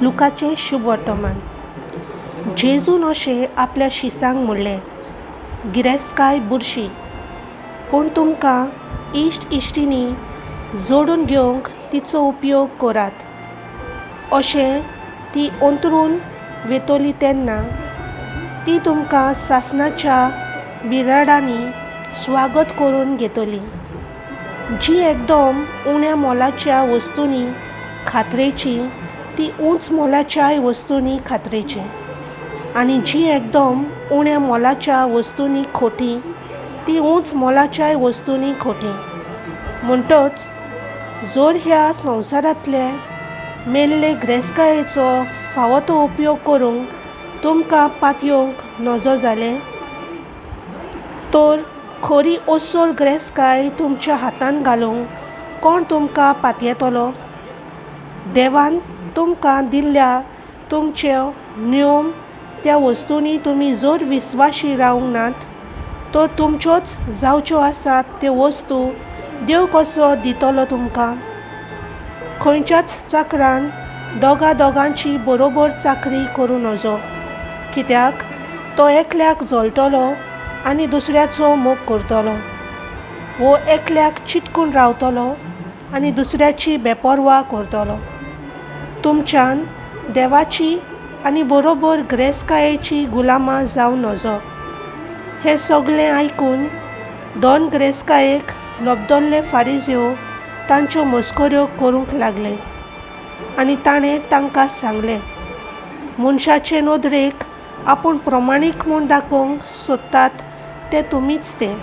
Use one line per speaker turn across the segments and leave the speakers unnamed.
लुकाचें शुभ वर्तमान. जेजून अशें आपल्या शिसांक म्हणलें, गिरेस्तकाय बुरशी, पूण तुमकां इश्ट इश्टिणी जोडून घेवंक तिचो उपयोग करात. अशें ती अंतरून वेतली तेन्ना ती तुमकां सासणाच्या बिराडांनी स्वागत करून घेतली, जी एकदम उण्या मोलाच्या वस्तूंनी खात्रेची ती उंच मोलाच्या वस्तूंनी खात्रेची, आनी जी एकदम उण्या मोलाच्या वस्तूंनी खोटी ती उंच मोलाच्या वस्तूंनी खोटी. म्हणटच जर ह्या संवसारांतले मेल्ले गिरेस्तकायेचो फावो तो उपयोग करूंक तुमकां पातयेवंक नजो जालें, तर खरी अस्सल गिरेस्तकाय तुमच्या हातांत घालूंक कोण तुमकां पातयेतलो? देवान तुमकां दिल्ल्या तुमच्यो नेम त्या वस्तूंनी तुमी जर विस्वाशी रावंक नात, तर तुमच्योच जावच्यो आसात त्यो वस्तू देव कसो दितलो तुमकां? खंयच्याच चाकरान दोगांची बरोबर चाकरी करूं नजो, कित्याक तो एकल्याक जळटलो आनी दुसऱ्याचो मोग करतलो, वो एकल्याक चिटकून रावतलो आनी दुसऱ्याची बेपरवा करतलो. तुमच्यान देवाची आनी बरोबर गिरेस्तकायेची गुलामां जावं नजो. हें सगळें आयकून दोन गिरेस्तकायेक लबदल्ले फारिझेव तांच्यो मस्कऱ्यो करूंक लागले, आनी ताणें तांकां सांगलें, मनशाचे नदरेक आपूण प्रमाणीक म्हूण दाखोवंक सोदतात ते तुमीच ते,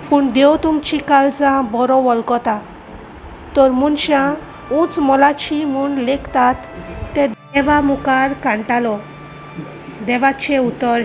पूण देव तुमची काळजां बरो वळखता. तर मनशां उंच मोलाची म्हूण लेखतात ते देवा मुखार काणटालो. देवाचें उतर